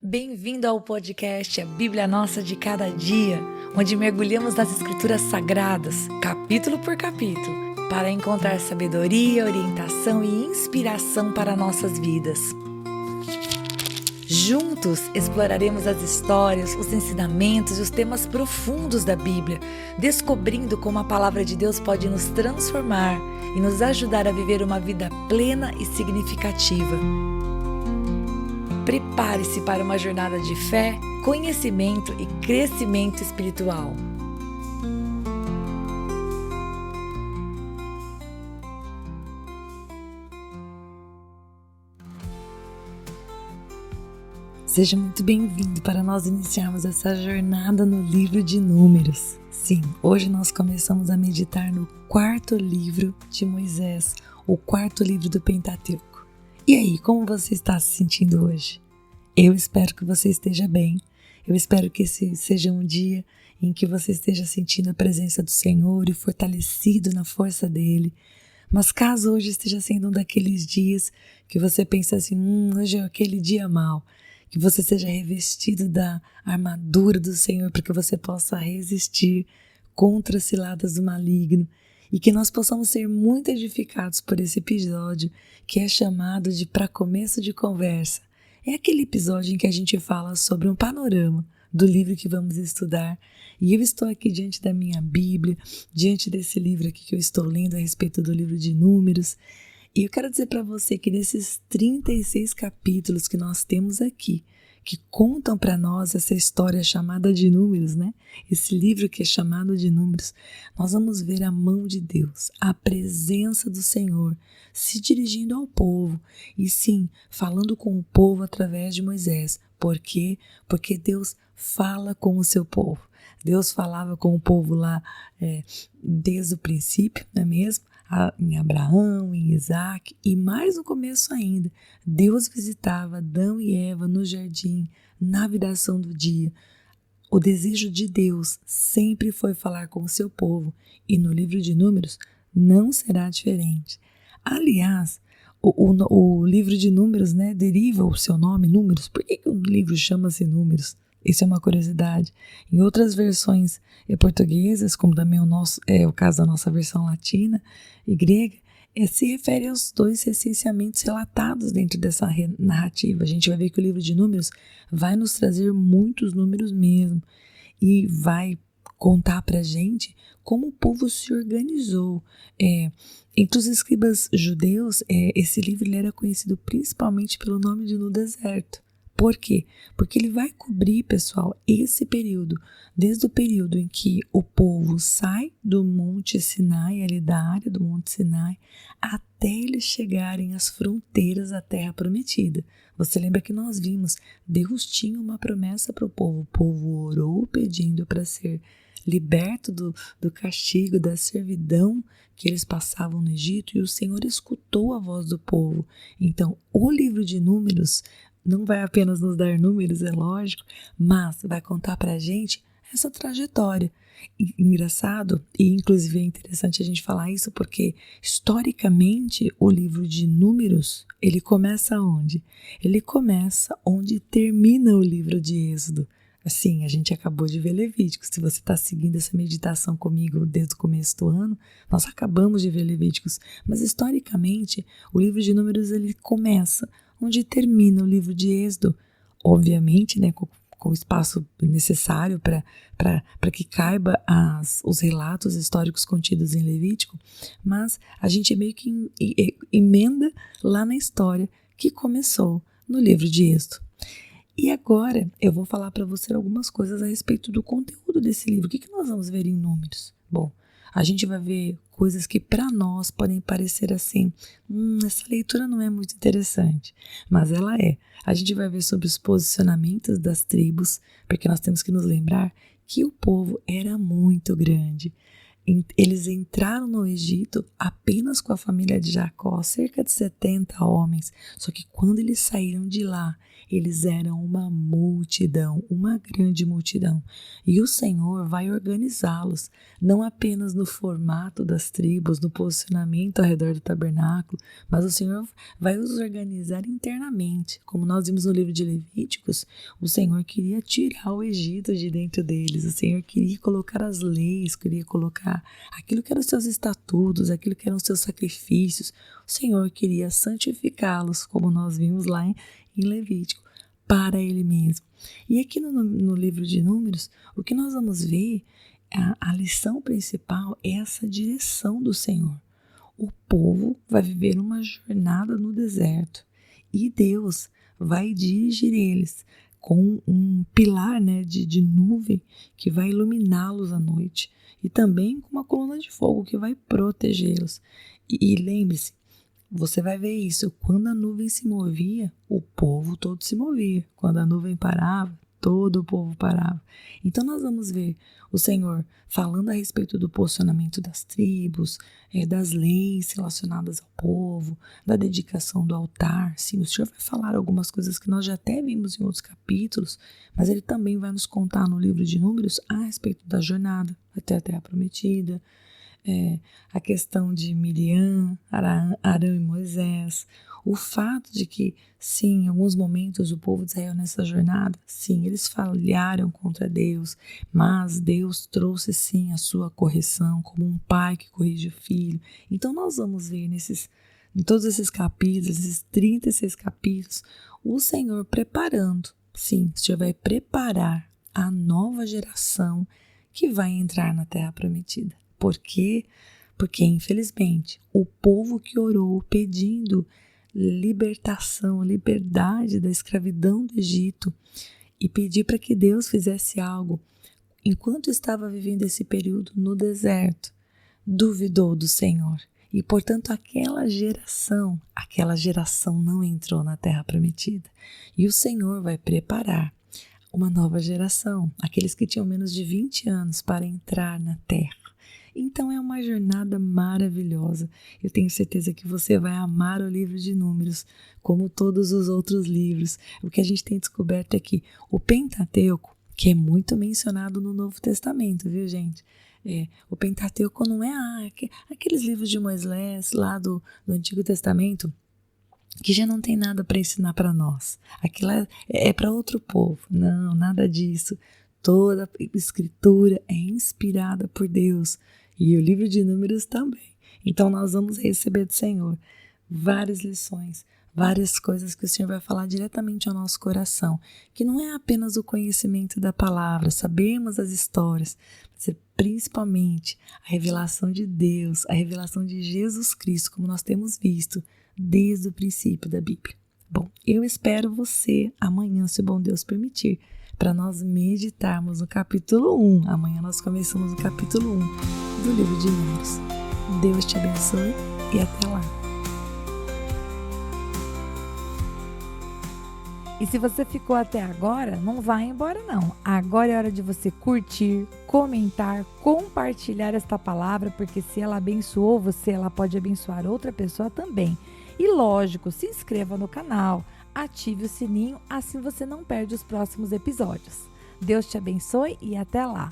Bem-vindo ao podcast A Bíblia Nossa de Cada Dia, onde mergulhamos nas Escrituras Sagradas, capítulo por capítulo, para encontrar sabedoria, orientação e inspiração para nossas vidas. Juntos exploraremos as histórias, os ensinamentos e os temas profundos da Bíblia, descobrindo como a palavra de Deus pode nos transformar e nos ajudar a viver uma vida plena e significativa. Prepare-se para uma jornada de fé, conhecimento e crescimento espiritual. Seja muito bem-vindo para nós iniciarmos essa jornada no livro de Números. Sim, hoje nós começamos a meditar no quarto livro de Moisés, o quarto livro do Pentateuco. E aí, como você está se sentindo hoje? Eu espero que você esteja bem. Eu espero que esse seja um dia em que você esteja sentindo a presença do Senhor e fortalecido na força dele. Mas caso hoje esteja sendo um daqueles dias que você pensa assim, hoje é aquele dia mau, que você seja revestido da armadura do Senhor para que você possa resistir contra as ciladas do maligno e que nós possamos ser muito edificados por esse episódio que é chamado de Pra Começo de Conversa. É aquele episódio em que a gente fala sobre um panorama do livro que vamos estudar e eu estou aqui diante da minha Bíblia, diante desse livro aqui que eu estou lendo a respeito do livro de Números. E eu quero dizer para você que nesses 36 capítulos que nós temos aqui, que contam para nós essa história chamada de Números, né? Esse livro que é chamado de Números, nós vamos ver a mão de Deus, a presença do Senhor se dirigindo ao povo e sim, falando com o povo através de Moisés. Por quê? Porque Deus fala com o seu povo. Deus falava com o povo lá desde o princípio, não é mesmo? Em Abraão, em Isaac e mais no começo ainda, Deus visitava Adão e Eva no jardim, na viração do dia. O desejo de Deus sempre foi falar com o seu povo e no livro de Números não será diferente. Aliás, o livro de Números, né, deriva o seu nome, Números. Por que o livro chama-se Números? Isso é uma curiosidade. Em outras versões portuguesas, como também o caso da nossa versão latina e grega, se refere aos dois essenciamentos relatados dentro dessa narrativa. A gente vai ver que o livro de Números vai nos trazer muitos números mesmo e vai contar para a gente como o povo se organizou. Entre os escribas judeus, esse livro ele era conhecido principalmente pelo nome de No Deserto. Por quê? Porque ele vai cobrir, pessoal, esse período, desde o período em que o povo sai do Monte Sinai, ali da área do Monte Sinai, até eles chegarem às fronteiras da Terra Prometida. Você lembra que nós vimos, Deus tinha uma promessa para o povo orou pedindo para ser liberto do castigo, da servidão que eles passavam no Egito e o Senhor escutou a voz do povo. Então, o livro de Números não vai apenas nos dar números, é lógico, mas vai contar para a gente essa trajetória. Engraçado e inclusive é interessante a gente falar isso porque historicamente o livro de Números, ele começa onde? Ele começa onde termina o livro de Êxodo. Assim, a gente acabou de ver Levíticos. Se você está seguindo essa meditação comigo desde o começo do ano, nós acabamos de ver Levíticos. Mas historicamente, o livro de Números ele começa onde termina o livro de Êxodo, obviamente, né, com o espaço necessário para que caiba os relatos históricos contidos em Levítico, mas a gente meio que emenda lá na história que começou no livro de Êxodo. E agora eu vou falar para você algumas coisas a respeito do conteúdo desse livro. O que nós vamos ver em Números? Bom, a gente vai ver coisas que para nós podem parecer assim, essa leitura não é muito interessante, mas ela é. A gente vai ver sobre os posicionamentos das tribos, porque nós temos que nos lembrar que o povo era muito grande. Eles entraram no Egito apenas com a família de Jacó, cerca de 70 homens, só que quando eles saíram de lá, eles eram uma multidão. multidão, uma grande multidão. E o Senhor vai organizá-los, não apenas no formato das tribos, no posicionamento ao redor do tabernáculo, mas o Senhor vai os organizar internamente. Como nós vimos no livro de Levíticos, o Senhor queria tirar o Egito de dentro deles, o Senhor queria colocar as leis, queria colocar aquilo que eram os seus estatutos, aquilo que eram os seus sacrifícios. O Senhor queria santificá-los, como nós vimos lá em Levítico, para Ele mesmo. E aqui no livro de Números, o que nós vamos ver, a lição principal é essa direção do Senhor. O povo vai viver uma jornada no deserto e Deus vai dirigir eles com um pilar, né, de nuvem que vai iluminá-los à noite e também com uma coluna de fogo que vai protegê-los. E lembre-se, você vai ver isso, quando a nuvem se movia, o povo todo se movia. Quando a nuvem parava, todo o povo parava. Então nós vamos ver o Senhor falando a respeito do posicionamento das tribos, das leis relacionadas ao povo, da dedicação do altar. Sim, o Senhor vai falar algumas coisas que nós já até vimos em outros capítulos, mas Ele também vai nos contar no livro de Números a respeito da jornada até a Terra Prometida, a questão de Miriam, Arão e Moisés, o fato de que, sim, em alguns momentos o povo de Israel nessa jornada, sim, eles falharam contra Deus, mas Deus trouxe, sim, a sua correção, como um pai que corrige o filho. Então nós vamos ver em todos esses capítulos, esses 36 capítulos, o Senhor preparando, sim, o Senhor vai preparar a nova geração que vai entrar na Terra Prometida. Por quê? Porque, infelizmente, o povo que orou pedindo libertação, liberdade da escravidão do Egito e pedir para que Deus fizesse algo, enquanto estava vivendo esse período no deserto, duvidou do Senhor. E, portanto, aquela geração não entrou na Terra Prometida. E o Senhor vai preparar uma nova geração, aqueles que tinham menos de 20 anos para entrar na Terra. Então é uma jornada maravilhosa. Eu tenho certeza que você vai amar o livro de Números, como todos os outros livros. O que a gente tem descoberto é que o Pentateuco, que é muito mencionado no Novo Testamento, viu, gente? O Pentateuco não é aqueles livros de Moisés lá do Antigo Testamento, que já não tem nada para ensinar para nós. Aquilo é para outro povo. Não, nada disso. Toda a escritura é inspirada por Deus e o livro de Números também. Então nós vamos receber do Senhor várias lições, várias coisas que o Senhor vai falar diretamente ao nosso coração, que não é apenas o conhecimento da palavra, sabemos as histórias, mas é principalmente a revelação de Deus, a revelação de Jesus Cristo, como nós temos visto desde o princípio da Bíblia. Bom, eu espero você amanhã, se o bom Deus permitir, para nós meditarmos no capítulo 1. Amanhã nós começamos o capítulo 1 do livro de Números. Deus te abençoe e até lá. E se você ficou até agora, não vai embora não. Agora é hora de você curtir, comentar, compartilhar esta palavra, porque se ela abençoou você, ela pode abençoar outra pessoa também. E lógico, se inscreva no canal, ative o sininho, assim você não perde os próximos episódios. Deus te abençoe e até lá!